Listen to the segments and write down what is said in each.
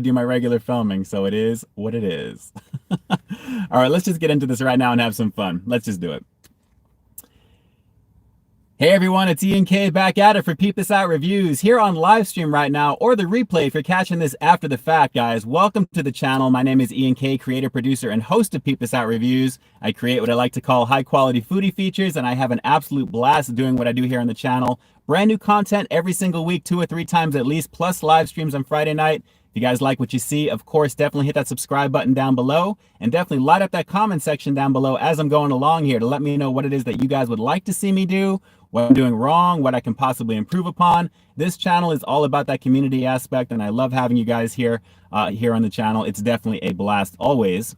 do my regular filming, so it is what it is. All right, let's just get into this right now and have some fun. Let's just do it. Hey everyone, it's Ian K back at it for Peep This Out reviews here on Livestream right now, or the replay if you're catching this after the fact, guys. Welcome to the channel. My name is Ian K, creator, producer, and host of Peep This Out reviews. I create what I like to call high quality foodie features, and I have an absolute blast doing what I do here on the channel. Brand new content every single week, 2 or 3 times at least, plus live streams on Friday night. If you guys like what you see, of course, definitely hit that subscribe button down below, and definitely light up that comment section down below as I'm going along here to let me know what it is that you guys would like to see me do, what I'm doing wrong, what I can possibly improve upon. This channel is all about that community aspect, and I love having you guys here on the channel. It's definitely a blast always.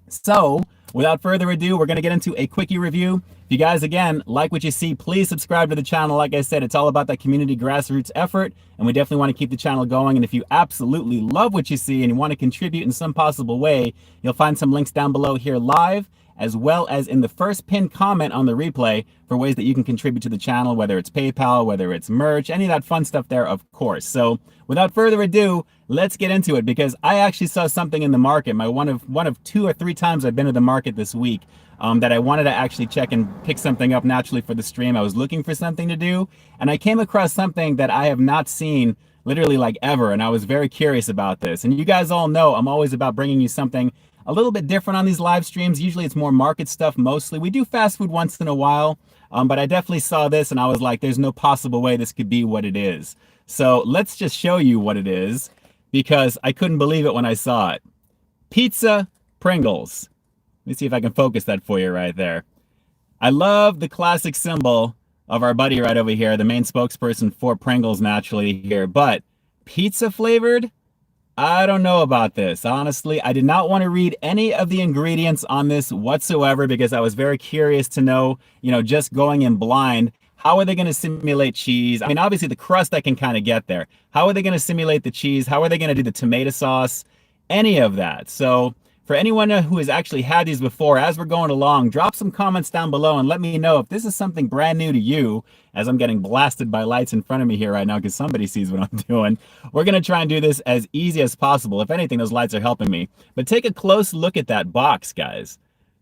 So without further ado, we're going to get into a quickie review. If you guys, again, like what you see, please subscribe to the channel. Like I said, it's all about that community grassroots effort, and we definitely want to keep the channel going. And if you absolutely love what you see and you want to contribute in some possible way, you'll find some links down below here live, as well as in the first pinned comment on the replay for ways that you can contribute to the channel, whether it's PayPal, whether it's merch, any of that fun stuff there, of course. So without further ado, let's get into it, because I actually saw something in the market. One of 2 or 3 times I've been to the market this week that I wanted to actually check and pick something up naturally for the stream. I was looking for something to do, and I came across something that I have not seen literally like ever, and I was very curious about this. And you guys all know I'm always about bringing you something a little bit different on these live streams. Usually it's more market stuff mostly. We do fast food once in a while, but I definitely saw this and I was like, there's no possible way this could be what it is. So let's just show you what it is, because I couldn't believe it when I saw it. Pizza Pringles. Let me see if I can focus that for you right there. I love the classic symbol of our buddy right over here, the main spokesperson for Pringles naturally here, but pizza flavored? I don't know about this. Honestly, I did not want to read any of the ingredients on this whatsoever, because I was very curious to know, just going in blind, how are they going to simulate cheese? I mean, obviously the crust I can kind of get there. How are they going to simulate the cheese? How are they going to do the tomato sauce? Any of that. So for anyone who has actually had these before, as we're going along, drop some comments down below and let me know if this is something brand new to you, as I'm getting blasted by lights in front of me here right now because somebody sees what I'm doing. We're going to try and do this as easy as possible. If anything, those lights are helping me. But take a close look at that box, guys.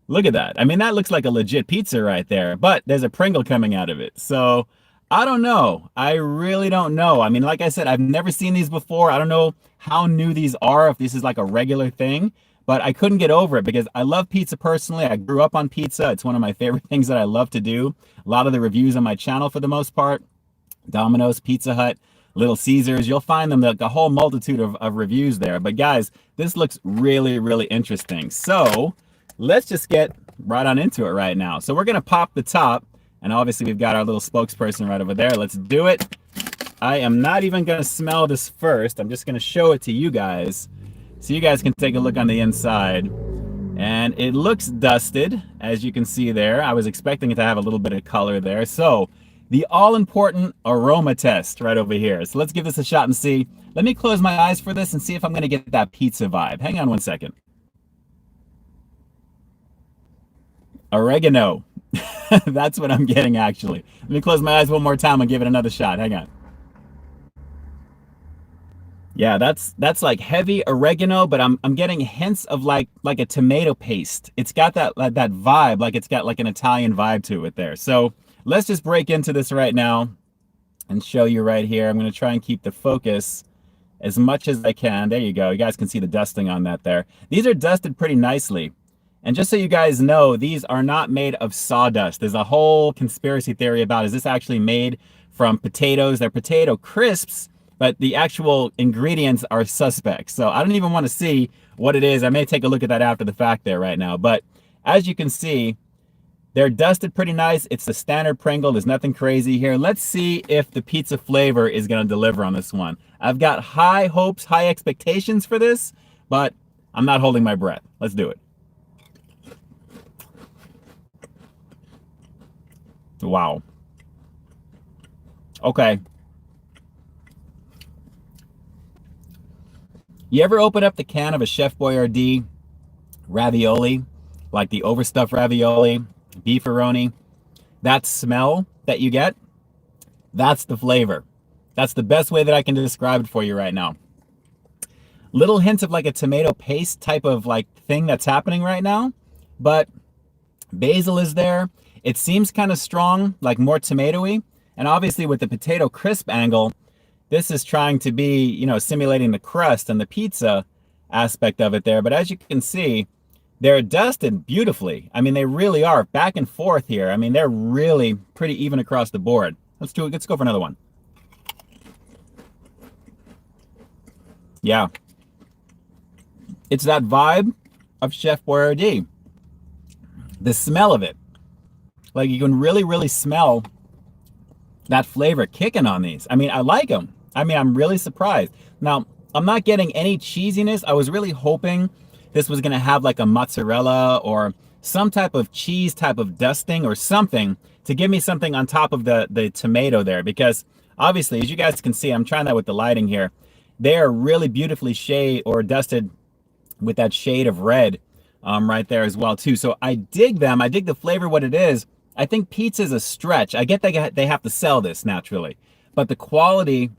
Look at that. I mean, that looks like a legit pizza right there, but there's a Pringle coming out of it. So I don't know. I really don't know. I mean, like I said, I've never seen these before. I don't know how new these are, if this is like a regular thing. But I couldn't get over it because I love pizza personally. I grew up on pizza. It's one of my favorite things that I love to do. A lot of the reviews on my channel for the most part, Domino's, Pizza Hut, Little Caesars, you'll find them like a whole multitude of reviews there. But guys, this looks really, really interesting. So let's just get right on into it right now. So we're going to pop the top, and obviously we've got our little spokesperson right over there. Let's do it. I am not even going to smell this first. I'm just going to show it to you guys, so you guys can take a look on the inside. And it looks dusted, as you can see there. I was expecting it to have a little bit of color there. So the all-important aroma test right over here. So let's give this a shot and see. Let me close my eyes for this and see if I'm going to get that pizza vibe. Hang on one second. Oregano. That's what I'm getting, actually. Let me close my eyes one more time and give it another shot. Hang on. Yeah, that's like heavy oregano, but I'm getting hints of like a tomato paste. It's got that vibe, like it's got like an Italian vibe to it there. So let's just break into this right now and show you right here. I'm going to try and keep the focus as much as I can. There you go. You guys can see the dusting on that there. These are dusted pretty nicely. And just so you guys know, these are not made of sawdust. There's a whole conspiracy theory about, is this actually made from potatoes? They're potato crisps, but the actual ingredients are suspect. So I don't even want to see what it is. I may take a look at that after the fact there right now. But as you can see, they're dusted pretty nice. It's the standard Pringle. There's nothing crazy here. Let's see if the pizza flavor is going to deliver on this one. I've got high hopes, high expectations for this, but I'm not holding my breath. Let's do it. Wow. Okay. You ever open up the can of a Chef Boyardee ravioli, like the overstuffed ravioli, beefaroni? That smell that you get, that's the flavor. That's the best way that I can describe it for you right now. Little hints of like a tomato paste type of like thing that's happening right now, but basil is there. It seems kind of strong, like more tomatoey. And obviously with the potato crisp angle, this is trying to be, you know, simulating the crust and the pizza aspect of it there. But as you can see, they're dusted beautifully. I mean, they really are back and forth here. I mean, they're really pretty even across the board. Let's do it. Let's go for another one. Yeah. It's that vibe of Chef Boyardee. The smell of it. Like you can really, really smell that flavor kicking on these. I mean, I like them. I mean, I'm really surprised. Now, I'm not getting any cheesiness. I was really hoping this was gonna have like a mozzarella or some type of cheese type of dusting or something to give me something on top of the tomato there, because obviously, as you guys can see, I'm trying that with the lighting here. They are really beautifully shade or dusted with that shade of red right there as well too. So I dig them. I dig the flavor, what it is. I think pizza is a stretch. I get they have to sell this naturally, but the quality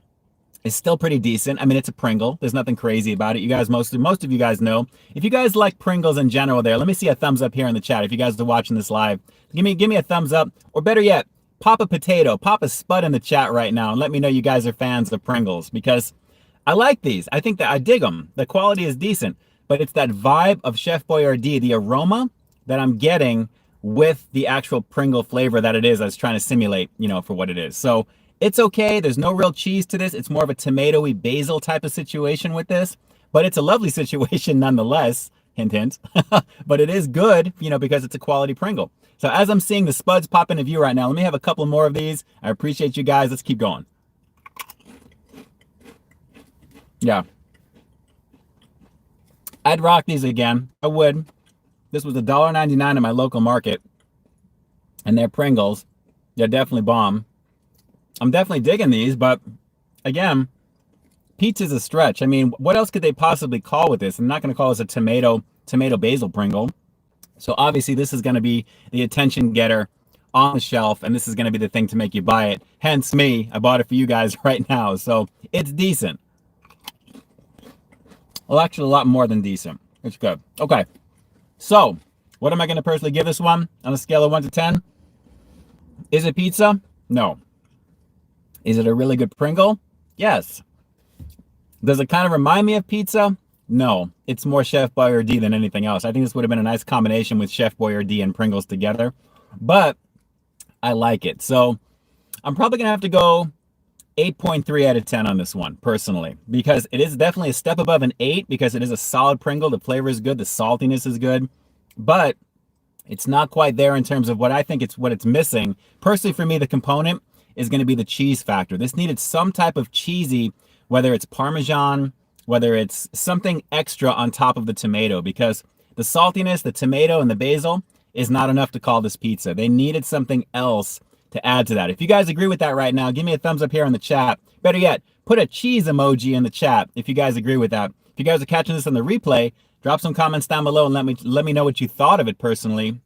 is still pretty decent. I mean, it's a Pringle. There's nothing crazy about it. You guys, most of you guys know. If you guys like Pringles in general there, let me see a thumbs up here in the chat. If you guys are watching this live, give me a thumbs up, or better yet, pop a potato, pop a spud in the chat right now and let me know you guys are fans of Pringles, because I like these. I think that I dig them. The quality is decent, but it's that vibe of Chef Boyardee, the aroma that I'm getting with the actual Pringle flavor that it is I was trying to simulate, you know, for what it is. So it's okay. There's no real cheese to this. It's more of a tomatoey basil type of situation with this, but it's a lovely situation nonetheless. Hint, hint. But it is good, you know, because it's a quality Pringle. So as I'm seeing the spuds pop into view right now, let me have a couple more of these. I appreciate you guys. Let's keep going. Yeah. I'd rock these again. I would. This was $1.99 in my local market, and they're Pringles. They're definitely bomb. I'm definitely digging these, but again, pizza's a stretch. I mean, what else could they possibly call with this? I'm not going to call this a tomato basil Pringle. So obviously this is going to be the attention getter on the shelf, and this is going to be the thing to make you buy it. Hence me, I bought it for you guys right now. So it's decent. Well, actually a lot more than decent. It's good. Okay. So what am I going to personally give this one on a scale of 1 to 10? Is it pizza? No. Is it a really good Pringle? Yes. Does it kind of remind me of pizza? No. It's more Chef Boyardee than anything else. I think this would have been a nice combination with Chef Boyardee and Pringles together, but I like it. So I'm probably going to have to go 8.3 out of 10 on this one, personally, because it is definitely a step above an 8, because it is a solid Pringle. The flavor is good. The saltiness is good, but it's not quite there in terms of what I think what it's missing. Personally, for me, the component is going to be the cheese factor. This needed some type of cheesy, whether it's Parmesan, whether it's something extra on top of the tomato, because the saltiness, the tomato, and the basil is not enough to call this pizza. They needed something else to add to that. If you guys agree with that right now, give me a thumbs up here in the chat. Better yet, put a cheese emoji in the chat if you guys agree with that. If you guys are catching this on the replay, drop some comments down below and let me know what you thought of it personally.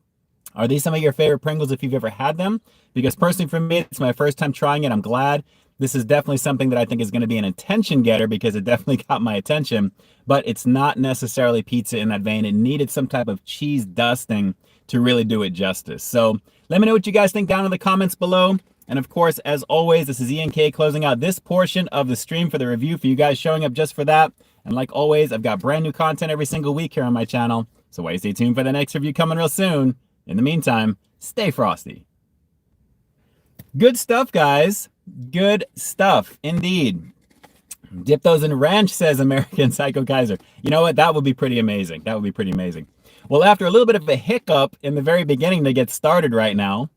Are these some of your favorite Pringles if you've ever had them? Because personally for me, it's my first time trying it. I'm glad. This is definitely something that I think is going to be an attention getter, because it definitely got my attention, but it's not necessarily pizza in that vein. It needed some type of cheese dusting to really do it justice. So let me know what you guys think down in the comments below. And of course, as always, this is ENK closing out this portion of the stream for the review, for you guys showing up just for that. And like always, I've got brand new content every single week here on my channel. So why stay tuned for the next review coming real soon. In the meantime, stay frosty. Good stuff, guys. Good stuff indeed. Dip those in ranch, says American Psycho Kaiser. You know what? That would be pretty amazing. That would be pretty amazing. Well, after a little bit of a hiccup in the very beginning to get started right now,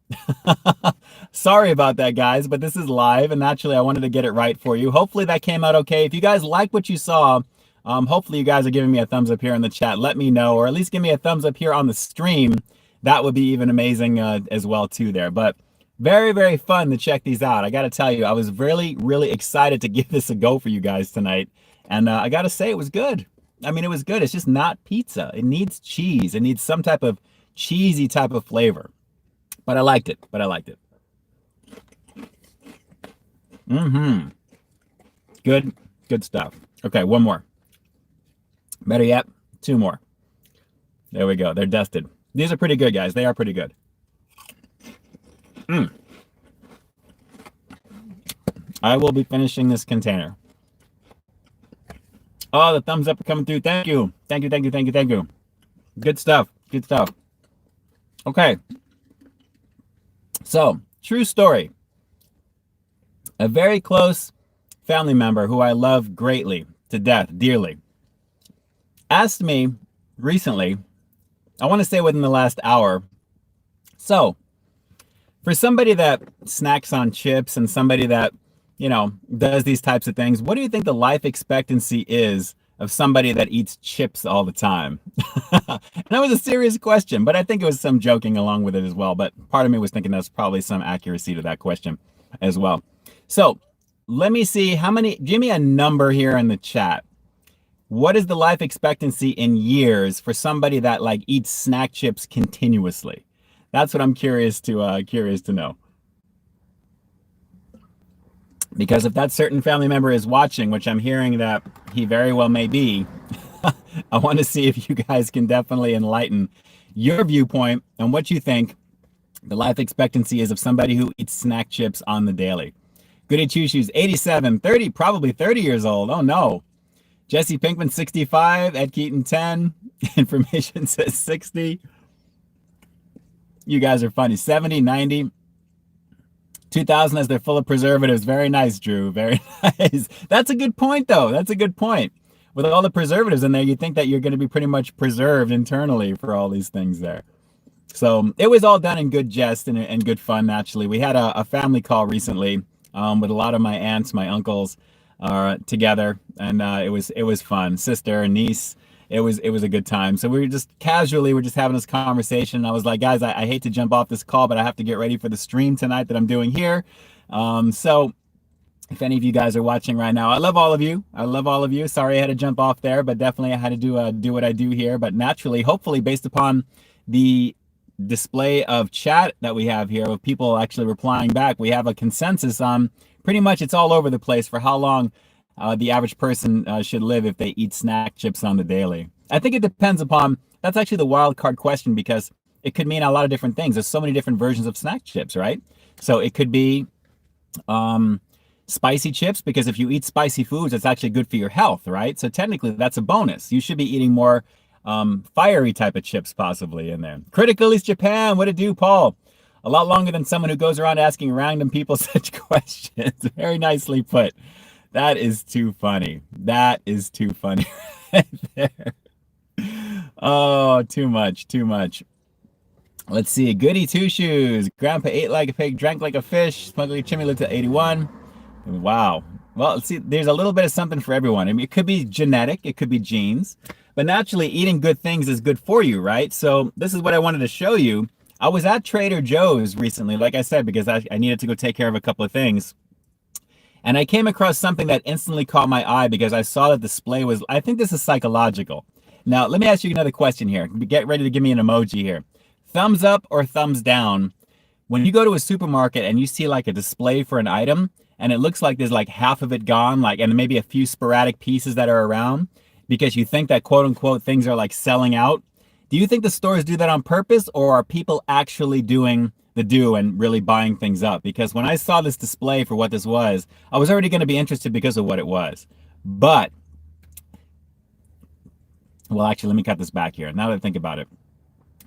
sorry about that, guys, but this is live, and naturally I wanted to get it right for you. Hopefully that came out okay. If you guys like what you saw, hopefully you guys are giving me a thumbs up here in the chat. Let me know, or at least give me a thumbs up here on the stream. That would be even amazing as well too there. But very, very fun to check these out. I got to tell you, I was really, really excited to give this a go for you guys tonight. And I got to say, it was good. I mean, it was good. It's just not pizza. It needs cheese. It needs some type of cheesy type of flavor. But I liked it. Good stuff. Okay, one more. Better yet, 2 more. There we go. They're dusted. These are pretty good, guys. They are pretty good. I will be finishing this container. Oh, the thumbs up are coming through. Thank you. Thank you, thank you, thank you, thank you. Good stuff. Good stuff. Okay. So, true story. A very close family member who I love greatly, to death, dearly, asked me recently, I want to say within the last hour, so for somebody that snacks on chips and somebody that, you know, does these types of things, what do you think the life expectancy is of somebody that eats chips all the time? And that was a serious question, but I think it was some joking along with it as well. But part of me was thinking there's probably some accuracy to that question as well. So let me see how many, give me a number here in the chat. What is the life expectancy in years for somebody that like eats snack chips continuously? That's what I'm curious to know. Because if that certain family member is watching, which I'm hearing that he very well may be, I want to see if you guys can definitely enlighten your viewpoint on what you think the life expectancy is of somebody who eats snack chips on the daily. Goody Two Shoes, 87, 30, probably 30 years old. Oh no. Jesse Pinkman, 65. Ed Keaton, 10. Information says 60. You guys are funny. 70, 90. 2000 as they're full of preservatives. Very nice, Drew. Very nice. That's a good point, though. That's a good point. With all the preservatives in there, you think that you're going to be pretty much preserved internally for all these things there. So it was all done in good jest and good fun, naturally. We had a family call recently with a lot of my aunts, my uncles together, and it was fun. Sister and niece. It was a good time. So we were just casually, we're just having this conversation. I was like, guys, I hate to jump off this call, but I have to get ready for the stream tonight that I'm doing here. So if any of you guys are watching right now, I love all of you. I love all of you. Sorry I had to jump off there, but definitely I had to do what I do here. But naturally, hopefully, based upon the display of chat that we have here, of people actually replying back, we have a consensus on pretty much it's all over the place for how long the average person should live if they eat snack chips on the daily. I think it depends upon, that's actually the wild card question, because it could mean a lot of different things. There's so many different versions of snack chips, right? So it could be spicy chips, because if you eat spicy foods, it's actually good for your health, right? So technically that's a bonus. You should be eating more fiery type of chips possibly in there. Critical East Japan, what it do, Paul? A lot longer than someone who goes around asking random people such questions. Very nicely put. That is too funny. That is too funny right there. Oh, too much, too much. Let's see. Goody Two Shoes. Grandpa ate like a pig, drank like a fish. Smoked like a chimney, lived to 81. Wow. Well, let's see. There's a little bit of something for everyone. I mean, it could be genetic. It could be genes. But naturally, eating good things is good for you, right? So this is what I wanted to show you. I was at Trader Joe's recently, like I said, because I needed to go take care of a couple of things. And I came across something that instantly caught my eye because I saw the display was, I think this is psychological. Now, let me ask you another question here. Get ready to give me an emoji here. Thumbs up or thumbs down when you go to a supermarket and you see like a display for an item and it looks like there's like half of it gone, like, and maybe a few sporadic pieces that are around because you think that quote unquote things are like selling out. Do you think the stores do that on purpose, or are people actually doing the do and really buying things up? Because when I saw this display for what this was, I was already going to be interested because of what it was. But, well, actually, let me cut this back here. Now that I think about it,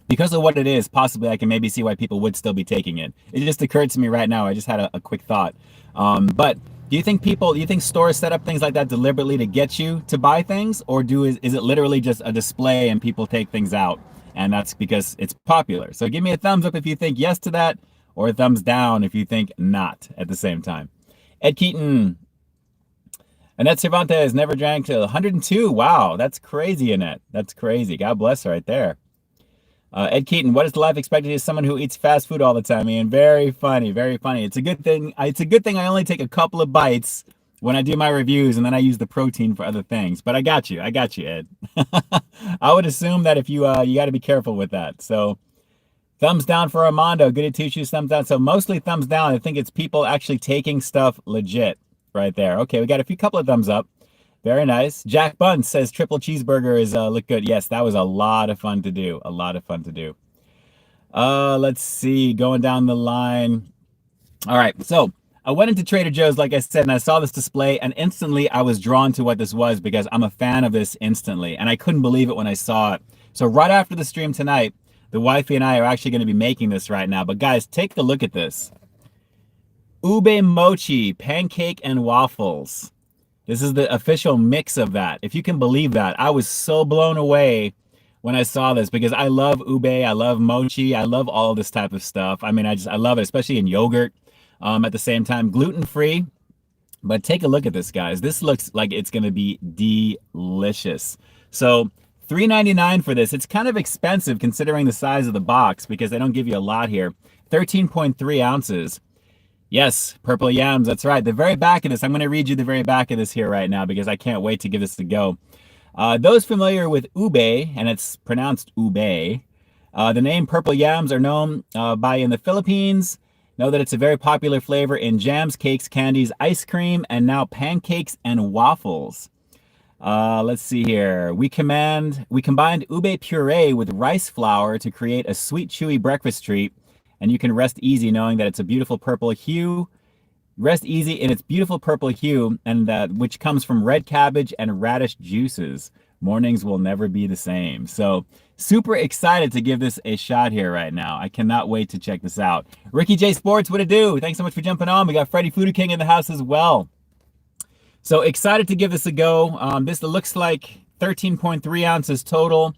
because of what it is, possibly I can maybe see why people would still be taking it. It just occurred to me right now. I just had a quick thought. But do you think stores set up things like that deliberately to get you to buy things, or is it literally just a display and people take things out? And that's because it's popular. So give me a thumbs up if you think yes to that, or a thumbs down if you think not at the same time. Ed Keaton. Annette Cervantes never drank till 102. Wow, that's crazy, Annette. That's crazy. God bless her right there. Ed Keaton, what is the life expectancy of someone who eats fast food all the time? Ian, very funny, very funny. It's a good thing. It's a good thing I only take a couple of bites when I do my reviews, and then I use the protein for other things. But I got you, Ed. I would assume that if you got to be careful with that. So thumbs down for Armando. Good at Two Shoes, thumbs down. So mostly thumbs down. I think it's people actually taking stuff legit right there. Okay, we got a couple of thumbs up. Very nice. Jack Bunn says triple cheeseburger is look good. Yes, that was a lot of fun to do. A lot of fun to do. Let's see, going down the line. All right, so I went into Trader Joe's, like I said, and I saw this display, and instantly I was drawn to what this was because I'm a fan of this instantly, and I couldn't believe it when I saw it. So right after the stream tonight, the wifey and I are actually going to be making this right now. But guys, take a look at this. Ube mochi, pancake and waffles. This is the official mix of that. If you can believe that, I was so blown away when I saw this because I love ube, I love mochi, I love all this type of stuff. I mean, I love it, especially in yogurt. At the same time, gluten-free. But take a look at this, guys. This looks like it's going to be delicious. So $3.99 for this. It's kind of expensive considering the size of the box because they don't give you a lot here. 13.3 ounces. Yes, purple yams. That's right. The very back of this, I'm going to read you the very back of this here right now because I can't wait to give this a go. Those familiar with ube, and it's pronounced ube, the name purple yams are known by in the Philippines. Know that it's a very popular flavor in jams, cakes, candies, ice cream, and now pancakes and waffles. Let's see here. We combined ube puree with rice flour to create a sweet, chewy breakfast treat. And you can rest easy knowing that it's a beautiful purple hue. Rest easy in its beautiful purple hue, and which comes from red cabbage and radish juices. Mornings will never be the same. So super excited to give this a shot here right now. I cannot wait to check this out. Ricky J Sports, what it do? Thanks so much for jumping on. We got Freddie Foodie King in the house as well. So excited to give this a go. This looks like 13.3 ounces total.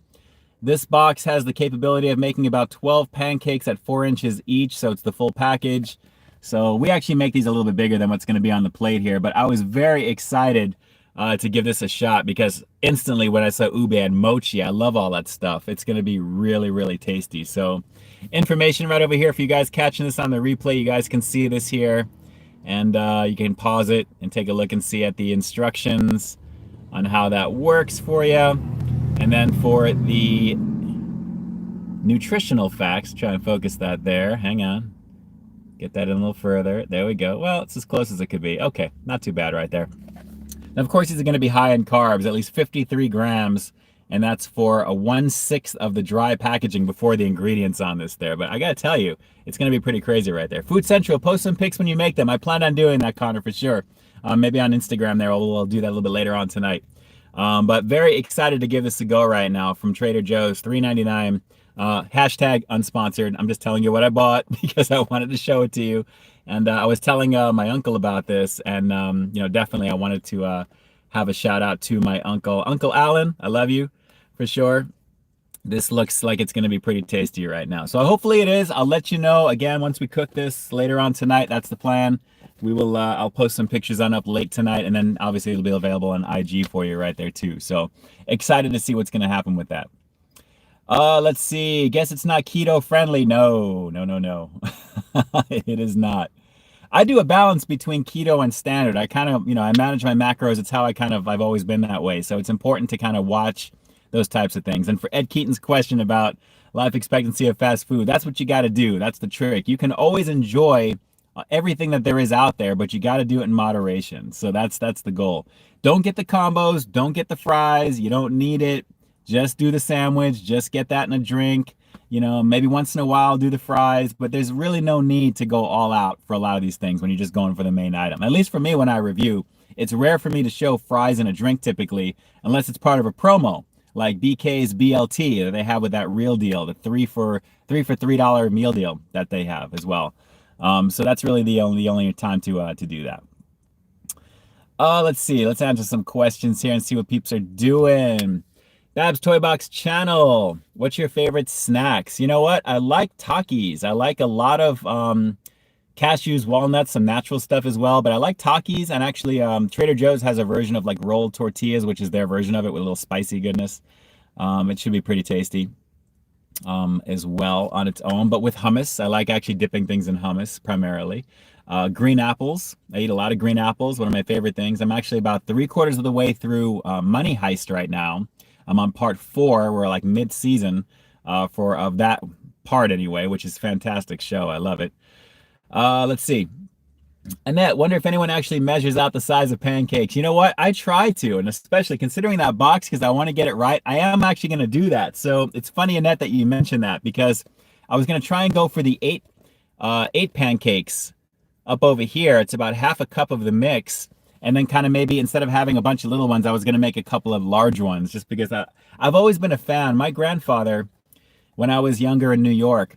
This box has the capability of making about 12 pancakes at 4 inches each, so it's the full package. So we actually make these a little bit bigger than what's going to be on the plate here, but I was very excited to give this a shot because instantly when I saw ube and mochi, I love all that stuff. It's going to be really, really tasty. So information right over here for you guys catching this on the replay. You guys can see this here, and you can pause it and take a look and see at the instructions on how that works for you. And then for the nutritional facts, try and focus that there. Hang on. Get that in a little further. There we go. Well, it's as close as it could be. Okay, not too bad right there. Now, of course, these are going to be high in carbs, at least 53 grams. And that's for a 1/6 of the dry packaging before the ingredients on this there. But I got to tell you, it's going to be pretty crazy right there. Food Central, post some pics when you make them. I plan on doing that, Connor, for sure. Maybe on Instagram there. We'll do that a little bit later on tonight. But very excited to give this a go right now from Trader Joe's, $3.99. Hashtag unsponsored. I'm just telling you what I bought because I wanted to show it to you. And I was telling my uncle about this, and you know, definitely I wanted to have a shout out to my uncle. Uncle Alan, I love you for sure. This looks like it's going to be pretty tasty right now. So hopefully it is. I'll let you know again once we cook this later on tonight. That's the plan. We will, I'll post some pictures on up late tonight, and then obviously it'll be available on IG for you right there too. So excited to see what's going to happen with that. Let's see. Guess it's not keto friendly. No. It is not. I do a balance between keto and standard. I kind of, you know, I manage my macros. It's how I've always been that way. So it's important to kind of watch those types of things. And for Ed Keaton's question about life expectancy of fast food, that's what you got to do. That's the trick. You can always enjoy everything that there is out there, but you got to do it in moderation. So that's the goal. Don't get the combos. Don't get the fries. You don't need it. Just do the sandwich. Just get that in a drink. You know, maybe once in a while do the fries, but there's really no need to go all out for a lot of these things when you're just going for the main item. At least for me, when I review, it's rare for me to show fries and a drink typically, unless it's part of a promo like BK's BLT that they have with that real deal, the three for $3 meal deal that they have as well. So that's really the only time to do that. Let's see. Let's answer some questions here and see what peeps are doing. Babs Toy Box Channel. What's your favorite snacks? You know what? I like Takis. I like a lot of cashews, walnuts, some natural stuff as well. But I like Takis, and actually Trader Joe's has a version of like rolled tortillas, which is their version of it with a little spicy goodness. It should be pretty tasty as well on its own, but with hummus. I like actually dipping things in hummus primarily. Green apples. I eat a lot of green apples, one of my favorite things. I'm actually about 3/4 of the way through Money Heist right now. I'm on part 4. We're like mid-season of that part anyway, which is a fantastic show. I love it. Let's see. Annette, wonder if anyone actually measures out the size of pancakes. You know what? I try to, and especially considering that box because I want to get it right, I am actually going to do that. So it's funny, Annette, that you mentioned that because I was going to try and go for the eight pancakes up over here. It's about half a cup of the mix. And then kind of maybe instead of having a bunch of little ones, I was going to make a couple of large ones just because I've always been a fan. My grandfather, when I was younger in New York,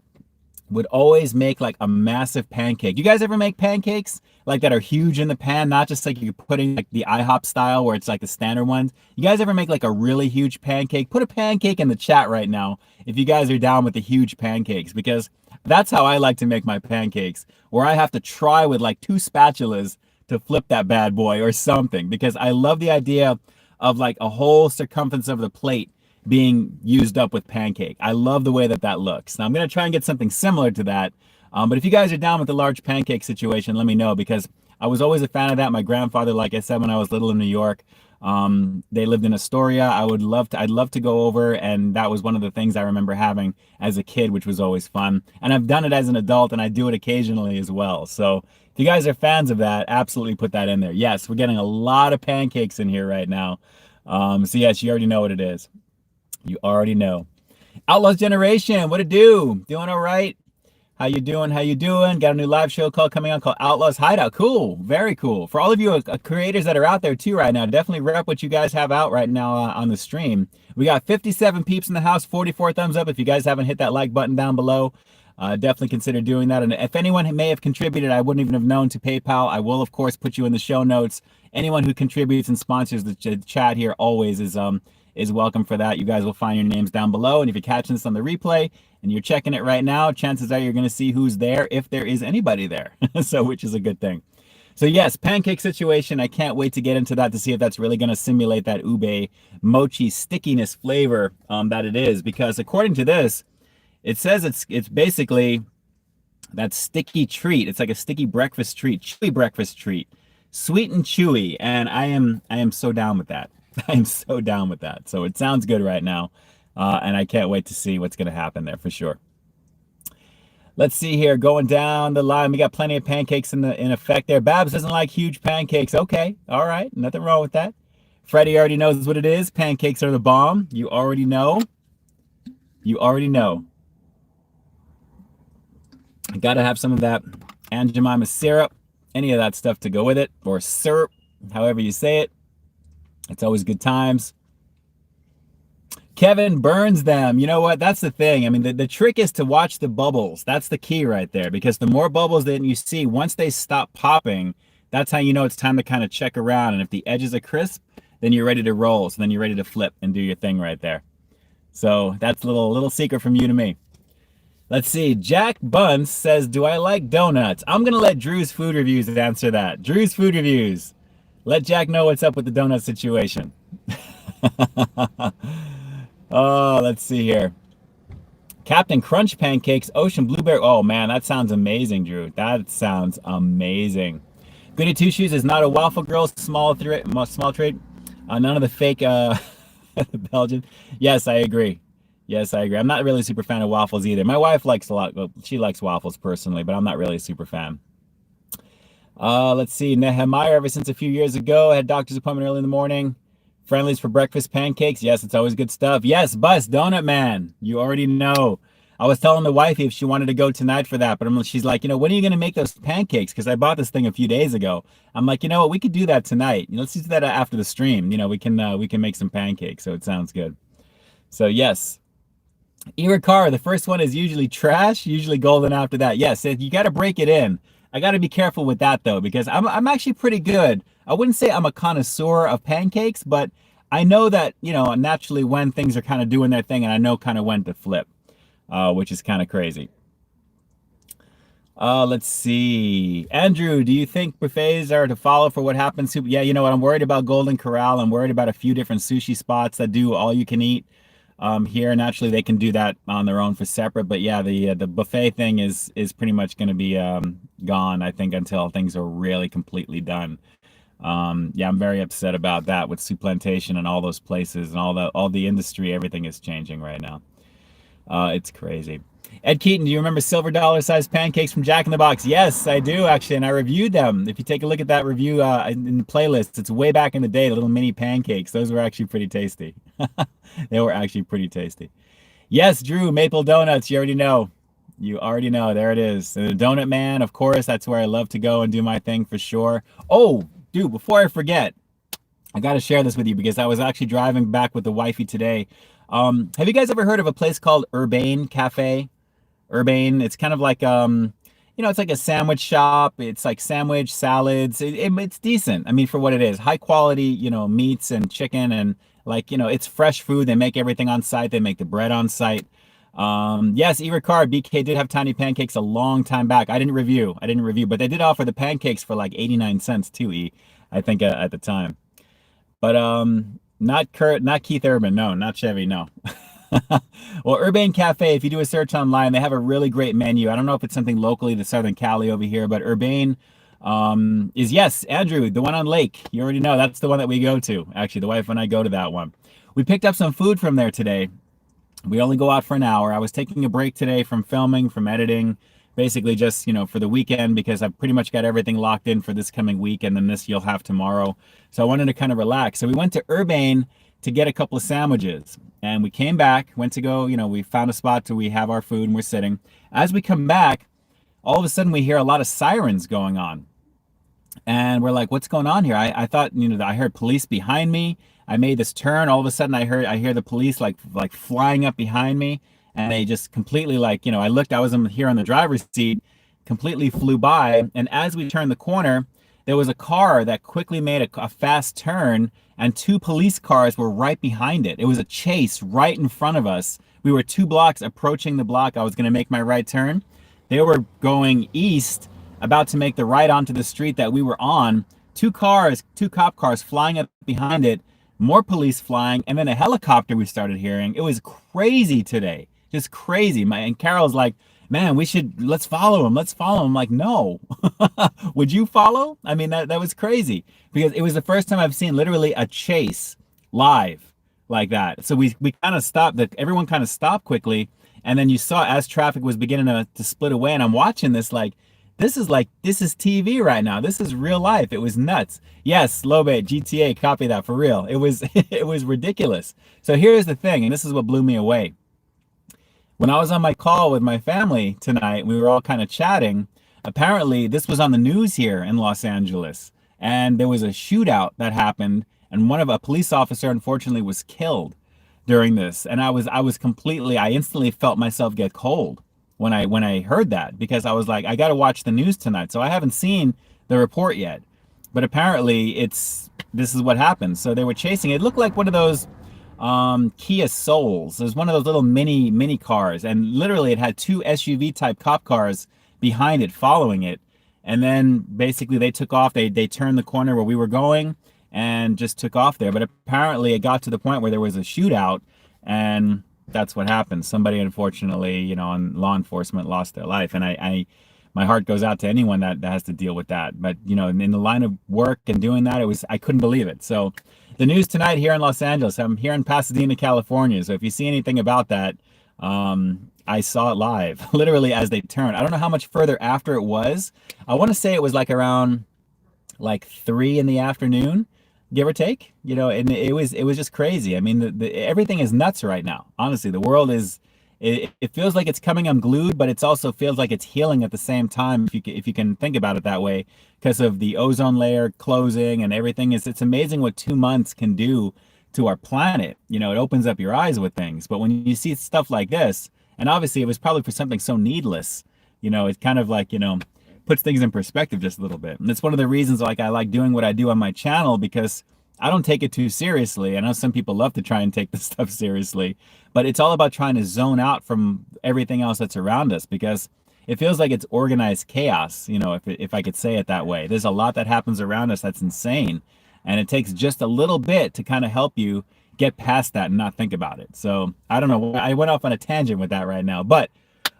would always make like a massive pancake. You guys ever make pancakes like that are huge in the pan, not just like you're putting like the IHOP style where it's like the standard ones? You guys ever make like a really huge pancake? Put a pancake in the chat right now if you guys are down with the huge pancakes, because that's how I like to make my pancakes, where I have to try with like 2 spatulas to flip that bad boy or something, because I love the idea of like a whole circumference of the plate being used up with pancake. I love the way that that looks. Now I'm going to try and get something similar to that. But if you guys are down with the large pancake situation, let me know, because I was always a fan of that. My grandfather, like I said, when I was little in New York, they lived in Astoria. I'd love to go over. And that was one of the things I remember having as a kid, which was always fun. And I've done it as an adult and I do it occasionally as well. So if you guys are fans of that, absolutely put that in there. Yes, we're getting a lot of pancakes in here right now. So yes, you already know what it is. You already know. Outlaws Generation, what it do? Doing all right? How you doing? How you doing? Got a new live show coming on called Outlaws Hideout. Cool. Very cool. For all of you creators that are out there too right now, definitely rep what you guys have out right now on the stream. We got 57 peeps in the house, 44 thumbs up. If you guys haven't hit that like button down below, definitely consider doing that. And if anyone may have contributed, I wouldn't even have known, to PayPal, I will, of course, put you in the show notes. Anyone who contributes and sponsors the chat here always is welcome for that. You guys will find your names down below. And if you're catching this on the replay and you're checking it right now, chances are you're going to see who's there, if there is anybody there. So, which is a good thing. So yes, pancake situation. I can't wait to get into that to see if that's really going to simulate that ube mochi stickiness flavor that it is. Because according to this, it says it's basically that sticky treat. It's like a sticky breakfast treat, chewy breakfast treat, sweet and chewy. And I am so down with that. I'm so down with that. So it sounds good right now. And I can't wait to see what's going to happen there for sure. Let's see here. Going down the line. We got plenty of pancakes in effect there. Babs doesn't like huge pancakes. Okay. All right. Nothing wrong with that. Freddie already knows what it is. Pancakes are the bomb. You already know. You already know. I got to have some of that Aunt Jemima syrup. Any of that stuff to go with it. Or syrup. However you say it. It's always good times. Kevin burns them. You know what? That's the thing. I mean, the trick is to watch the bubbles. That's the key right there. Because the more bubbles that you see, once they stop popping, that's how you know it's time to kind of check around. And if the edges are crisp, then you're ready to roll. So then you're ready to flip and do your thing right there. So that's a little secret from you to me. Let's see. Jack Buns says, do I like donuts? I'm going to let Drew's Food Reviews answer that. Drew's Food Reviews. Let Jack know what's up with the donut situation. Oh, let's see here. Captain Crunch Pancakes, Ocean Blueberry. Oh, man, that sounds amazing, Drew. That sounds amazing. Goody Two Shoes is not a waffle girl. Small trade. None of the fake Belgian. Yes, I agree. Yes, I agree. I'm not really a super fan of waffles either. My wife likes a lot. She likes waffles personally, but I'm not really a super fan. Let's see. Nehemiah, ever since a few years ago, had doctor's appointment early in the morning. Friendlies for breakfast pancakes. Yes, it's always good stuff. Yes, Bus, Donut Man. You already know. I was telling the wifey if she wanted to go tonight for that, but she's like, when are you going to make those pancakes? Because I bought this thing a few days ago. I'm like, what? We could do that tonight. Let's do that after the stream. We can make some pancakes. So it sounds good. So yes. Irikar, the first one is usually trash, usually golden after that. Yes, you got to break it in. I got to be careful with that, though, because I'm actually pretty good. I wouldn't say I'm a connoisseur of pancakes, but I know that, naturally when things are kind of doing their thing, and I know kind of when to flip, which is kind of crazy. Let's see. Andrew, do you think buffets are to follow for what happens? Yeah, you know what? I'm worried about Golden Corral. I'm worried about a few different sushi spots that do all you can eat. Here, naturally, they can do that on their own for separate, but yeah, the buffet thing is pretty much going to be gone, I think, until things are really completely done. Yeah, I'm very upset about that with Soup Plantation and all those places and all the industry. Everything is changing right now. It's crazy. Ed Keaton, do you remember silver dollar sized pancakes from Jack in the Box? Yes, I do actually, and I reviewed them. If you take a look at that review in the playlist, it's way back in the day, the little mini pancakes. Those were actually pretty tasty. They were actually pretty tasty. Yes, Drew, Maple Donuts, you already know. You already know, there it is. And the Donut Man, of course, that's where I love to go and do my thing for sure. Oh, dude, before I forget, I got to share this with you because I was actually driving back with the wifey today. Have you guys ever heard of a place called Urbane Cafe? Urbane, it's kind of like it's like a sandwich shop. It's like sandwich salads. It's decent. I mean, for what it is, high quality, meats and chicken, and like, it's fresh food. They make everything on site. They make the bread on site. Yes, E-Ricard, BK did have tiny pancakes a long time back. I didn't review, but they did offer the pancakes for like 89 cents too, I think at the time. But not Keith Urban, no, not Chevy, no. Well, Urbane Cafe, if you do a search online, they have a really great menu. I don't know if it's something locally to Southern Cali over here, but Urbane is, yes, Andrew, the one on Lake. You already know, that's the one that we go to. Actually, the wife and I go to that one. We picked up some food from there today. We only go out for an hour. I was taking a break today from filming, from editing, basically just, for the weekend, because I've pretty much got everything locked in for this coming week, and then this you'll have tomorrow. So I wanted to kind of relax. So we went to Urbane to get a couple of sandwiches, and we came back, went to go, we found a spot to we have our food and we're sitting. As we come back, all of a sudden we hear a lot of sirens going on, and we're like, what's going on here? I thought, I heard police behind me. I made this turn. All of a sudden I hear the police like flying up behind me, and they just completely I looked, I was here on the driver's seat, completely flew by. And as we turned the corner, there was a car that quickly made a fast turn, and two police cars were right behind it. It was a chase right in front of us. We were 2 blocks approaching the block. I was going to make my right turn. They were going east, about to make the right onto the street that we were on. 2 cop cars flying up behind it, more police flying, and then a helicopter we started hearing. It was crazy today, just crazy. And Carol's like, man, let's follow him. I'm like, no. Would you follow? I mean, that was crazy, because it was the first time I've seen literally a chase live like that. So we kind of stopped, everyone kind of stopped quickly. And then you saw as traffic was beginning to split away, and I'm watching this this is TV right now. This is real life. It was nuts. Yes, Lobe, GTA, copy that for real. It was, it was ridiculous. So here's the thing, and this is what blew me away. When I was on my call with my family tonight, we were all kind of chatting. Apparently, this was on the news here in Los Angeles, and there was a shootout that happened, and a police officer, unfortunately, was killed during this. And I instantly felt myself get cold when I heard that, because I was like, I got to watch the news tonight. So I haven't seen the report yet, but apparently this is what happened. So they were chasing. It looked like one of those Kia Souls. It was one of those little mini cars, and literally it had 2 SUV type cop cars behind it following it. And then basically they took off. They turned the corner where we were going and just took off there. But apparently it got to the point where there was a shootout, and that's what happened. Somebody, unfortunately, on law enforcement, lost their life. And my heart goes out to anyone that has to deal with that. But, in the line of work and doing that, I couldn't believe it. So the news tonight here in Los Angeles, I'm here in Pasadena, California. So if you see anything about that, I saw it live, literally as they turned. I don't know how much further after it was. I want to say it was around 3 in the afternoon, give or take, and it was just crazy. I mean, everything is nuts right now. Honestly, the world is, it feels like it's coming unglued, but it also feels like it's healing at the same time, if you can think about it that way, because of the ozone layer closing and everything. It's amazing what 2 months can do to our planet. It opens up your eyes with things. But when you see stuff like this, and obviously it was probably for something so needless, it kind of puts things in perspective just a little bit. And it's one of the reasons I like doing what I do on my channel, because I don't take it too seriously. I know some people love to try and take this stuff seriously, but it's all about trying to zone out from everything else that's around us, because it feels like it's organized chaos, if I could say it that way. There's a lot that happens around us that's insane, and it takes just a little bit to kind of help you get past that and not think about it. So I don't know, I went off on a tangent with that right now, but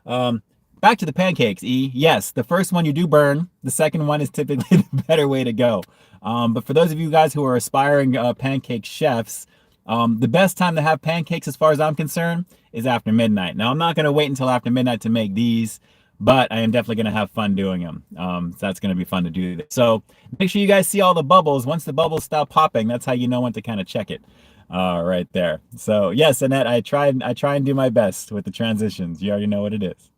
back to the pancakes, Yes, the first one you do burn. The second one is typically the better way to go. But for those of you guys who are aspiring pancake chefs, The best time to have pancakes, as far as I'm concerned, is after midnight. Now, I'm not going to wait until after midnight to make these, but I am definitely going to have fun doing them. So that's going to be fun to do. So make sure you guys see all the bubbles. Once the bubbles stop popping, that's how you know when to kind of check it. Right there. So yes, Annette, I try and do my best with the transitions. You already know what it is.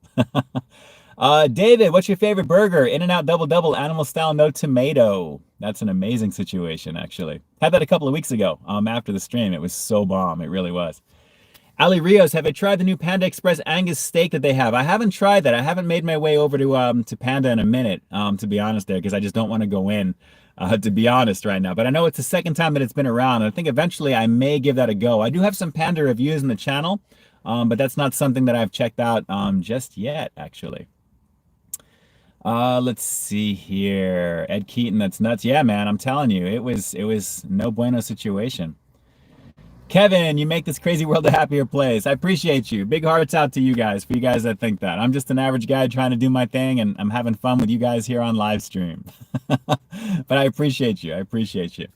David, what's your favorite burger? In-N-Out Double Double, animal style, no tomato. That's an amazing situation, actually. Had that a couple of weeks ago after the stream. It was so bomb. It really was. Ali Rios, have I tried the new Panda Express Angus steak that they have? I haven't tried that. I haven't made my way over to Panda in a minute, to be honest there, because I just don't want to go in, to be honest right now. But I know it's the second time that it's been around, and I think eventually I may give that a go. I do have some Panda reviews in the channel, but that's not something that I've checked out just yet, actually. Let's see here. Ed Keaton, that's nuts. Yeah, man, I'm telling you, it was no bueno situation. Kevin, you make this crazy world a happier place. I appreciate you. Big hearts out to you guys, for you guys that think that. I'm just an average guy trying to do my thing, and I'm having fun with you guys here on live stream. But I appreciate you. I appreciate you.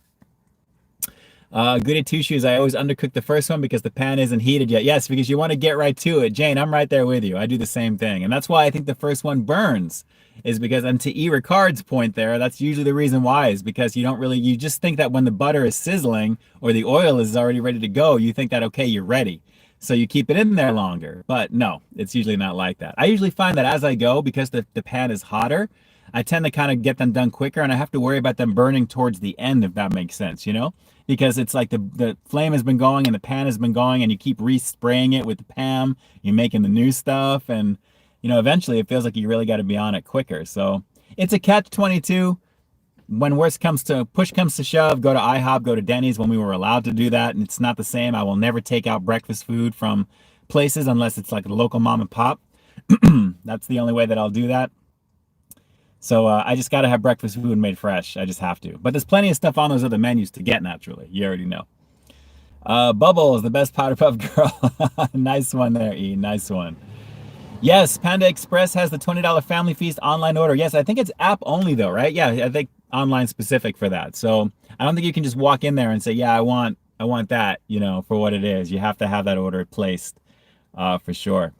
Goody Two Shoes, I always undercook the first one because the pan isn't heated yet. Yes, because you want to get right to it. Jane, I'm right there with you. I do the same thing. And that's why I think the first one burns, is because, and to E. Ricard's point there, that's usually the reason why, is because you just think that when the butter is sizzling or the oil is already ready to go, you think that, okay, you're ready. So you keep it in there longer. But no, it's usually not like that. I usually find that as I go, because the pan is hotter, I tend to kind of get them done quicker, and I have to worry about them burning towards the end, if that makes sense, you know? Because it's like the flame has been going and the pan has been going, and you keep re-spraying it with the PAM, you're making the new stuff, and you know, eventually it feels like you really got to be on it quicker. So it's a catch-22. When push comes to shove, go to IHOP, go to Denny's when we were allowed to do that, and it's not the same. I will never take out breakfast food from places unless it's like a local mom and pop. That's the only way that I'll do that. So I just got to have breakfast food made fresh. I just have to. But there's plenty of stuff on those other menus to get naturally. You already know. Bubbles, the best powder puff girl. Nice one there, E. Nice one. Yes, Panda Express has the $20 family feast online order. Yes, I think it's app only though, right? Yeah, I think online specific for that. So I don't think you can just walk in there and say, yeah, I want that, you know, for what it is. You have to have that order placed for sure.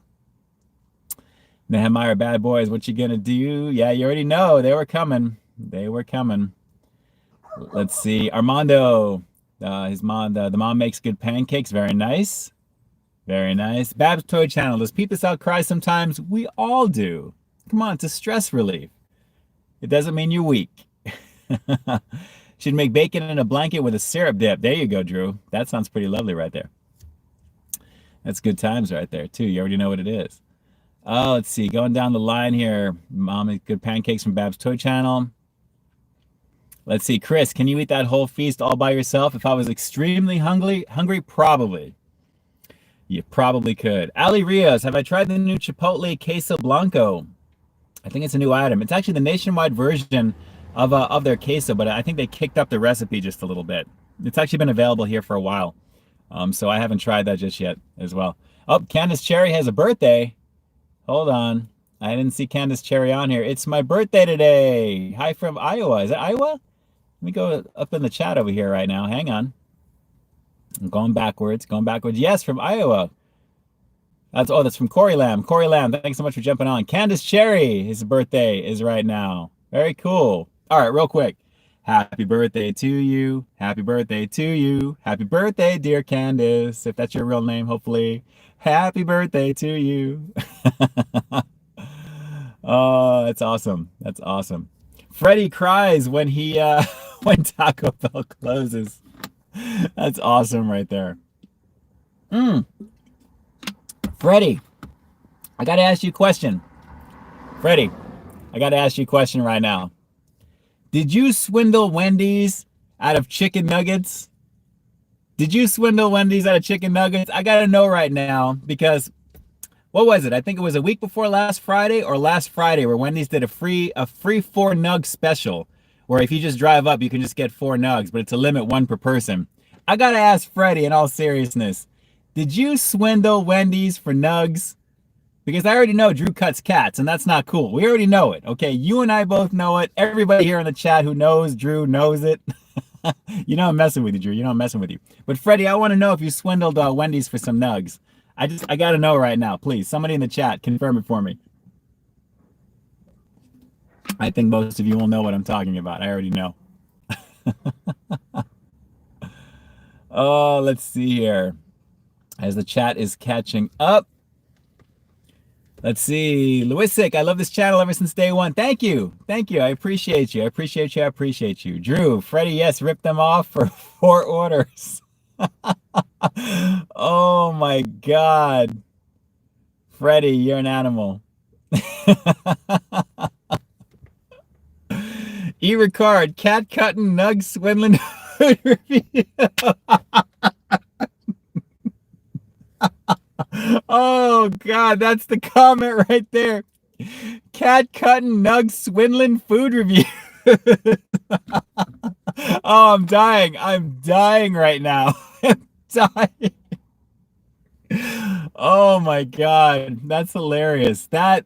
Nehemiah Bad Boys, what you gonna do? Yeah, you already know. They were coming. They were coming. Let's see. Armando, his mom, the mom makes good pancakes. Very nice. Very nice. Bab's Toy Channel. Does Peep This Out cry sometimes? We all do. Come on, it's a stress relief. It doesn't mean you're weak. Should make bacon in a blanket with a syrup dip. There you go, Drew. That sounds pretty lovely right there. That's good times right there, too. You already know what it is. Oh, let's see. Going down the line here. Mom makes good pancakes from Bab's Toy Channel. Let's see. Chris, can you eat that whole feast all by yourself? If I was extremely hungry, probably. You probably could. Ali Rios, have I tried the new Chipotle Queso Blanco? I think it's a new item. It's actually the nationwide version of their queso, but I think they kicked up the recipe just a little bit. It's actually been available here for a while. So I haven't tried that just yet as well. Oh, Candace Cherry has a birthday. Hold on. I didn't see Candace Cherry on here. It's my birthday today. Hi from Iowa. Is it Iowa? Let me go up in the chat over here right now. Hang on. I'm going backwards. Yes, from Iowa. That's from Corey Lamb. Corey Lamb, thanks so much for jumping on. Candace Cherry, his birthday is right now. Very cool. All right, real quick. Happy birthday to you. Happy birthday to you. Happy birthday, dear Candace. If that's your real name, hopefully. Happy birthday to you. Oh, that's awesome. That's awesome. Freddie cries when when Taco Bell closes. That's awesome right there. Freddie, I got to ask you a question. Freddie, I got to ask you a question right now. Did you swindle Wendy's out of chicken nuggets? Did you swindle Wendy's out of chicken nuggets? I got to know right now because, what was it? I think it was a week before last Friday or last Friday where Wendy's did a free 4 nug special where if you just drive up, you can just get 4 nugs, but it's a limit 1 per person. I got to ask Freddie in all seriousness, did you swindle Wendy's for nugs? Because I already know Drew cuts cats, and that's not cool. We already know it, okay? You and I both know it. Everybody here in the chat who knows Drew knows it. You know I'm messing with you, Drew. You know I'm messing with you. But Freddie, I want to know if you swindled Wendy's for some nugs. I got to know right now, please. Somebody in the chat, confirm it for me. I think most of you will know what I'm talking about. I already know. Oh, let's see here. As the chat is catching up. Let's see. Lewisic, I love this channel ever since day one. Thank you. Thank you. I appreciate you. I appreciate you. I appreciate you. Drew, Freddie, yes, rip them off for 4 orders. Oh my God. Freddie, you're an animal. E-Ricard, cat cutting, nug swindling food review. Oh God, that's the comment right there. Cat cutting, nug swindling food review. Oh, I'm dying. I'm dying right now. I'm dying. Oh my God, that's hilarious. That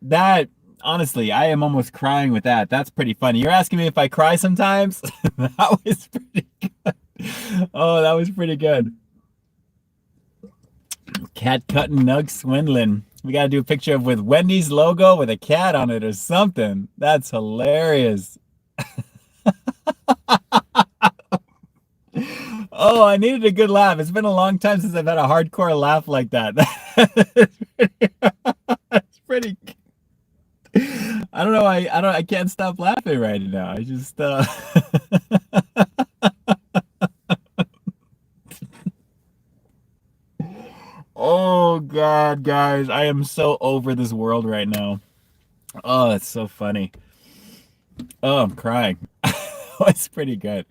honestly, I am almost crying with that. That's pretty funny. You're asking me if I cry sometimes? That was pretty good. Oh, that was pretty good. Cat cutting, nug swindling. We got to do a picture of with Wendy's logo with a cat on it or something. That's hilarious. Oh, I needed a good laugh. It's been a long time since I've had a hardcore laugh like that. That's pretty. I don't know. I can't stop laughing right now. I just. Oh God, guys, I am so over this world right now. Oh, it's so funny. Oh, I'm crying. That's pretty good.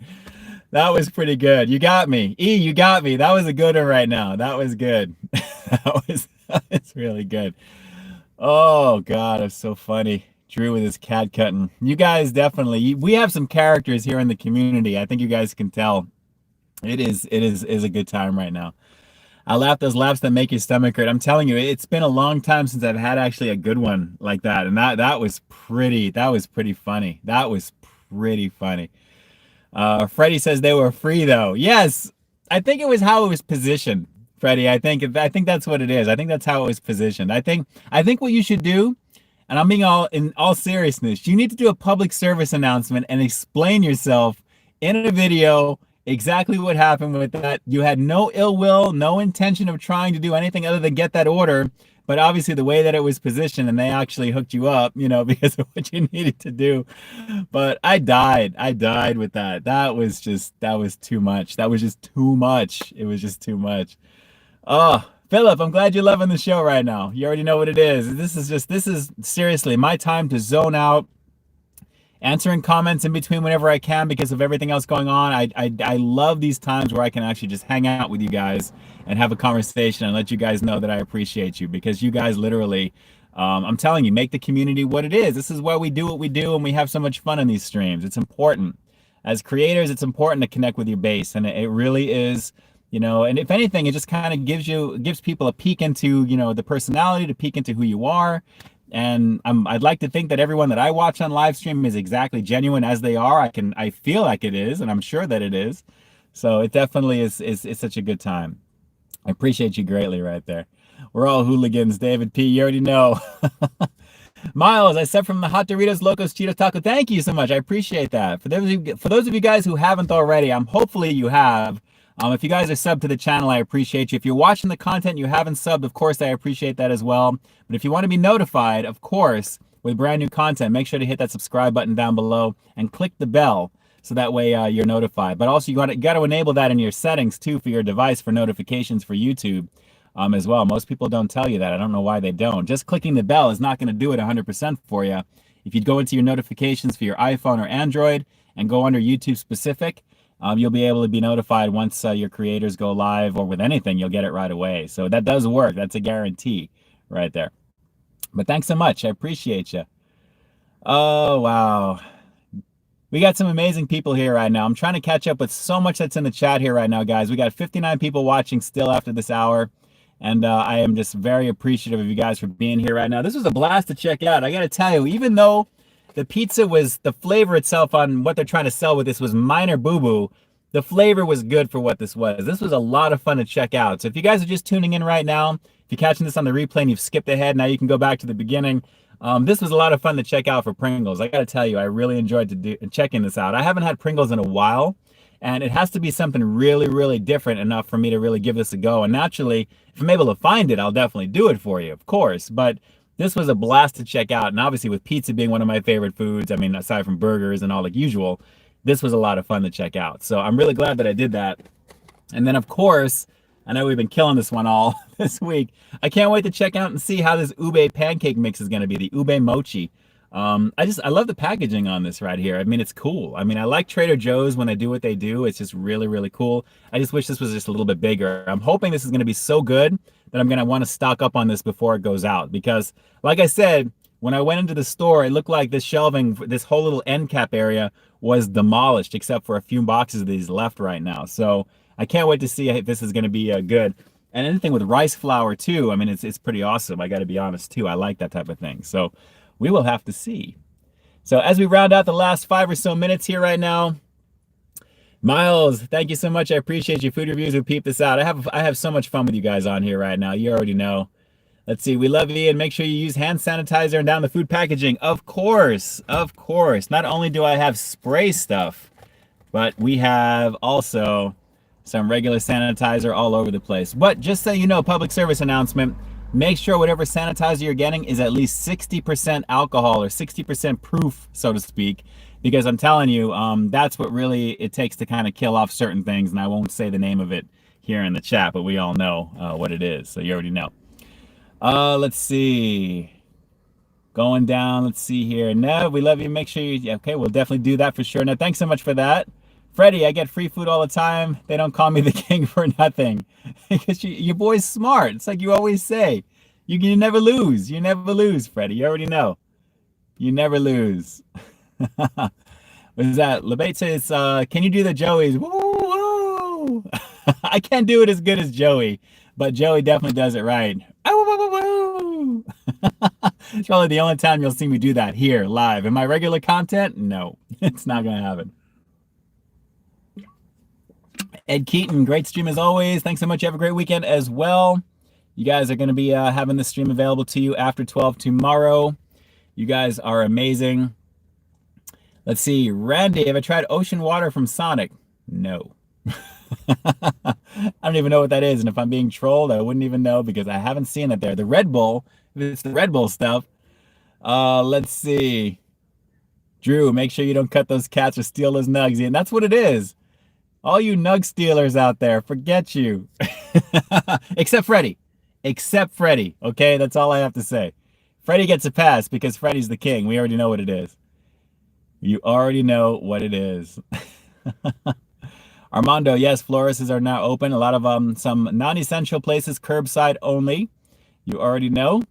That was pretty good. You got me. E, you got me. That was a good one right now. That was good. That was really good. Oh God, it's so funny. Drew with his cat cutting. You guys definitely, we have some characters here in the community. I think you guys can tell. It is a good time right now. I laugh those laughs that make your stomach hurt. I'm telling you, it's been a long time since I've had actually a good one like that. And that was pretty funny. That was pretty funny. Freddie says they were free though. Yes, I think it was how it was positioned, Freddie. I think that's what it is. I think that's how it was positioned. I think what you should do, and I'm being in all seriousness, you need to do a public service announcement and explain yourself in a video exactly what happened with that. You had no ill will, no intention of trying to do anything other than get that order. But obviously the way that it was positioned and they actually hooked you up, because of what you needed to do. But I died with that. That was too much. That was just too much. It was just too much. Oh, Philip, I'm glad you're loving the show right now. You already know what it is. This is seriously my time to zone out, answering comments in between whenever I can because of everything else going on. I love these times where I can actually just hang out with you guys and have a conversation and let you guys know that I appreciate you, because you guys literally, I'm telling you, make the community what it is. This is why we do what we do, and we have so much fun in these streams. It's important. As creators, it's important to connect with your base, and it really is, and if anything, it just kind of gives people a peek into, the personality, to peek into who you are. And I'd like to think that everyone that I watch on live stream is exactly genuine as they are. I feel like it is, and I'm sure that it is. So it definitely is such a good time. I appreciate you greatly right there. We're all hooligans, David P. You already know. Miles, I said from the Hot Doritos Locos Cheeto Taco. Thank you so much. I appreciate that. For those of you guys who haven't already, hopefully you have. If you guys are subbed to the channel, I appreciate you. If you're watching the content you haven't subbed, of course, I appreciate that as well. But if you want to be notified, of course, with brand new content, make sure to hit that subscribe button down below and click the bell so that way you're notified. But also, you got to enable that in your settings, too, for your device for notifications for YouTube as well. Most people don't tell you that. I don't know why they don't. Just clicking the bell is not going to do it 100% for you. If you go into your notifications for your iPhone or Android and go under YouTube specific, you'll be able to be notified once your creators go live, or with anything, you'll get it right away. So that does work. That's a guarantee right there. But thanks so much. I appreciate you. Oh, wow. We got some amazing people here right now. I'm trying to catch up with so much that's in the chat here right now, guys. We got 59 people watching still after this hour. And I am just very appreciative of you guys for being here right now. This was a blast to check out. I got to tell you, even though the pizza was, the flavor itself on what they're trying to sell with this was minor boo-boo, the flavor was good for what this was. This was a lot of fun to check out. So if you guys are just tuning in right now, if you're catching this on the replay and you've skipped ahead, now you can go back to the beginning. This was a lot of fun to check out for Pringles. I got to tell you, I really enjoyed checking this out. I haven't had Pringles in a while, and it has to be something really, really different enough for me to really give this a go. And naturally, if I'm able to find it, I'll definitely do it for you, of course. But this was a blast to check out. And obviously with pizza being one of my favorite foods, I mean, aside from burgers and all the usual, this was a lot of fun to check out. So I'm really glad that I did that. And then of course, I know we've been killing this one all this week. I can't wait to check out and see how this ube pancake mix is going to be, the ube mochi. I love the packaging on this right here. I mean, it's cool. I mean, I like Trader Joe's when they do what they do. It's just really, really cool. I just wish this was just a little bit bigger. I'm hoping this is going to be so good that I'm going to want to stock up on this before it goes out. Because like I said, when I went into the store, it looked like this shelving, this whole little end cap area was demolished, except for a few boxes of these left right now. So I can't wait to see if this is going to be good. And anything with rice flour too, I mean, it's pretty awesome. I got to be honest too. I like that type of thing. So we will have to see. So as we round out the last 5 or so minutes here right now, Miles, thank you so much. I appreciate your food reviews with Peep This Out. I have so much fun with you guys on here right now. You already know. Let's see. We love you, and make sure you use hand sanitizer and down the food packaging. Of course, of course. Not only do I have spray stuff, but we have also some regular sanitizer all over the place. But just so you know, public service announcement, make sure whatever sanitizer you're getting is at least 60% alcohol or 60% proof, so to speak, because I'm telling you, that's what really it takes to kind of kill off certain things. And I won't say the name of it here in the chat, but we all know what it is. So you already know. Let's see. Going down, let's see here. No, we love you. Make sure you, okay, we'll definitely do that for sure. Now, thanks so much for that. Freddie, I get free food all the time. They don't call me the king for nothing. Because your boy's smart. It's like you always say. You never lose. You never lose, Freddie. You already know. You never lose. What is that? Lebate says, can you do the Joey's? Woo, woo. I can't do it as good as Joey, but Joey definitely does it right. It's probably the only time you'll see me do that here live. In my regular content, no, it's not going to happen. Ed Keaton, great stream as always. Thanks so much. Have a great weekend as well. You guys are going to be having this stream available to you after 12 tomorrow. You guys are amazing. Let's see. Randy, have I tried ocean water from Sonic? No. I don't even know what that is. And if I'm being trolled, I wouldn't even know because I haven't seen it there. The Red Bull, if it's the Red Bull stuff. Let's see. Drew, make sure you don't cut those cats or steal those nugs. And that's what it is. All you nug stealers out there, forget you. Except Freddie. Except Freddie. Okay, that's all I have to say. Freddie gets a pass because Freddie's the king. We already know what it is. You already know what it is. Armando, yes, florists are now open. A lot of some non-essential places, curbside only. You already know.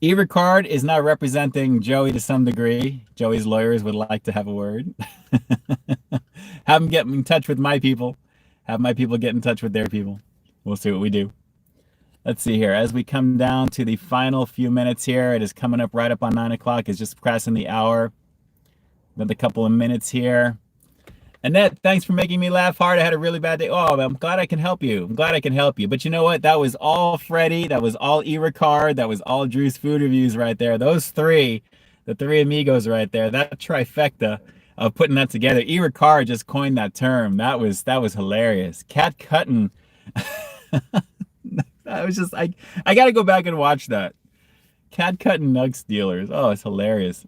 E-Ricard is now representing Joey to some degree. Joey's lawyers would like to have a word. Have them get in touch with my people. Have my people get in touch with their people. We'll see what we do. Let's see here. As we come down to the final few minutes here, it is coming up right up on 9 o'clock. It's just crossing the hour. Another couple of minutes here. Annette, thanks for making me laugh hard. I had a really bad day. Oh, I'm glad I can help you. I'm glad I can help you. But you know what? That was all Freddie. That was all E-Ricard. That was all Drew's food reviews right there. Those three, the three amigos right there, that trifecta of putting that together. E-Ricard just coined that term. That was hilarious. Cat cutting. I was just, I got to go back and watch that. Cat cutting nug stealers. Oh, it's hilarious.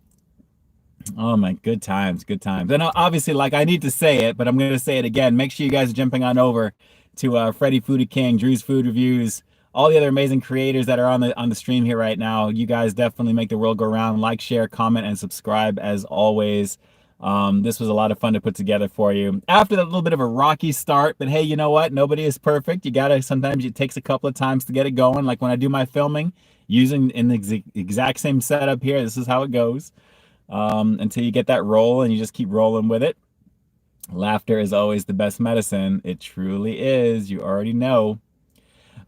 Oh my, good times, good times. And obviously, like, I need to say it, but I'm going to say it again. Make sure you guys are jumping on over to Freddie Foodie King, Drew's Food Reviews, all the other amazing creators that are on the stream here right now. You guys definitely make the world go round. Like, share, comment, and subscribe as always. This was a lot of fun to put together for you. After that little bit of a rocky start, but hey, you know what? Nobody is perfect. You gotta, sometimes it takes a couple of times to get it going. Like when I do my filming, using in the exact same setup here, this is how it goes. Until you get that roll and you just keep rolling with it. Laughter is always the best medicine. It truly is. You already know.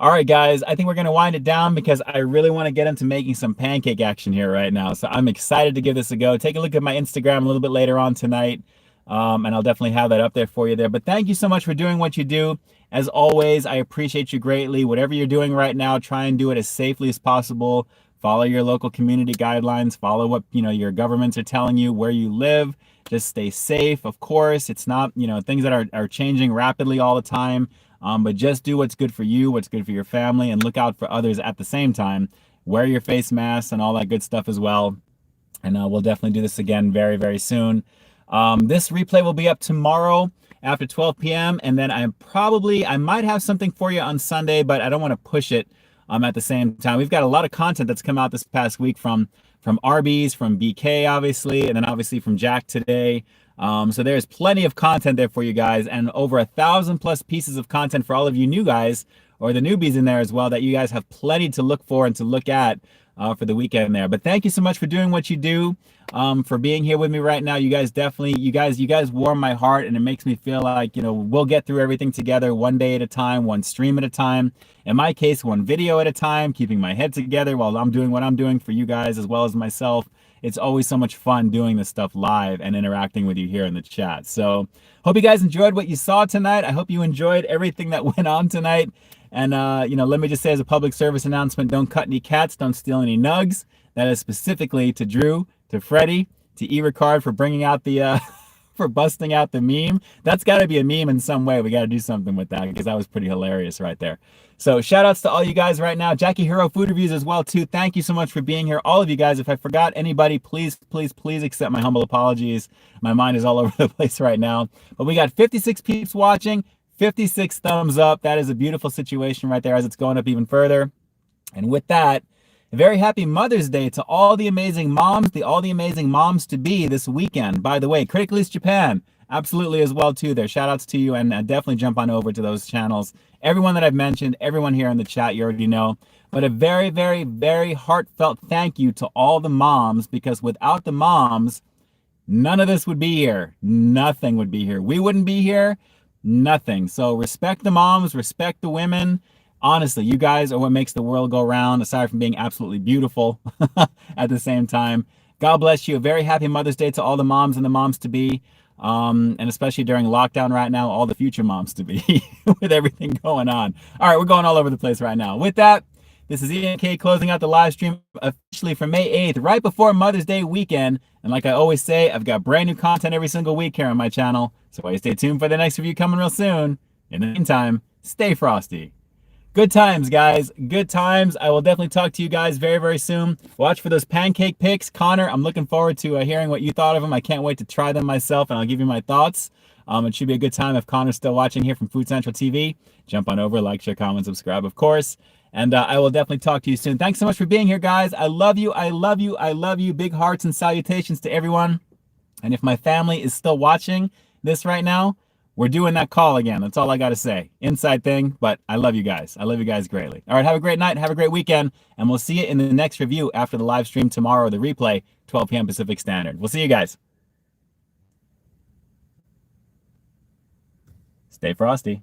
All right, guys, I think we're going to wind it down because I really want to get into making some pancake action here right now. So I'm excited to give this a go. Take a look at my Instagram a little bit later on tonight. And I'll definitely have that up there for you there. But thank you so much for doing what you do. As always, I appreciate you greatly. Whatever you're doing right now, try and do it as safely as possible. Follow your local community guidelines. Follow what your governments are telling you where you live. Just stay safe. Of course, it's not things that are changing rapidly all the time. But just do what's good for you, what's good for your family, and look out for others at the same time. Wear your face masks and all that good stuff as well. And we'll definitely do this again very, very soon. This replay will be up tomorrow after 12 p.m. And then I might have something for you on Sunday, but I don't want to push it at the same time. We've got a lot of content that's come out this past week from Arby's, from BK, obviously, and then obviously from Jack today. So there's plenty of content there for you guys, and over 1,000+ pieces of content for all of you new guys, or the newbies in there as well, that you guys have plenty to look for and to look at for the weekend there. But thank you so much for doing what you do, for being here with me right now. You guys definitely, you guys warm my heart, and it makes me feel like, we'll get through everything together, one day at a time, one stream at a time. In my case, one video at a time, keeping my head together while I'm doing what I'm doing for you guys as well as myself. It's always so much fun doing this stuff live and interacting with you here in the chat. So hope you guys enjoyed what you saw tonight. I hope you enjoyed everything that went on tonight. And, let me just say as a public service announcement, don't cut any cats, don't steal any nugs. That is specifically to Drew, to Freddie, to E-Ricard for bringing out the, for busting out the meme. That's got to be a meme in some way. We got to do something with that because that was pretty hilarious right there. So shout outs to all you guys right now. Jackie Hero Food Reviews as well too. Thank you so much for being here. All of you guys, if I forgot anybody, please, please, please accept my humble apologies. My mind is all over the place right now. But we got 56 peeps watching, 56 thumbs up. That is a beautiful situation right there as it's going up even further. And with that, a very happy Mother's Day to all the amazing moms, all the amazing moms to be this weekend. By the way, Critically Japan, absolutely as well too there. Shout outs to you, and definitely jump on over to those channels. Everyone that I've mentioned, everyone here in the chat, you already know. But a very, very, very heartfelt thank you to all the moms, because without the moms, none of this would be here. Nothing would be here. We wouldn't be here. Nothing. So respect the moms, respect the women. Honestly, you guys are what makes the world go round, aside from being absolutely beautiful at the same time. God bless you. A very happy Mother's Day to all the moms and the moms to be. And especially during lockdown right now, all the future moms to be with everything going on. All right, we're going all over the place right now. With that, this is Ian K closing out the live stream officially for May 8th, right before Mother's Day weekend. And like I always say, I've got brand new content every single week here on my channel. So why stay tuned for the next review coming real soon. In the meantime, stay frosty. Good times, guys. Good times. I will definitely talk to you guys very, very soon. Watch for those pancake pics. Connor, I'm looking forward to hearing what you thought of them. I can't wait to try them myself, and I'll give you my thoughts. It should be a good time. If Connor's still watching here from Food Central TV, jump on over, like, share, comment, subscribe, of course. And I will definitely talk to you soon. Thanks so much for being here, guys. I love you. I love you. I love you. Big hearts and salutations to everyone. And if my family is still watching this right now, we're doing that call again. That's all I got to say. Inside thing, but I love you guys. I love you guys greatly. All right, have a great night. Have a great weekend. And we'll see you in the next review after the live stream tomorrow, the replay, 12 p.m. Pacific Standard. We'll see you guys. Stay frosty.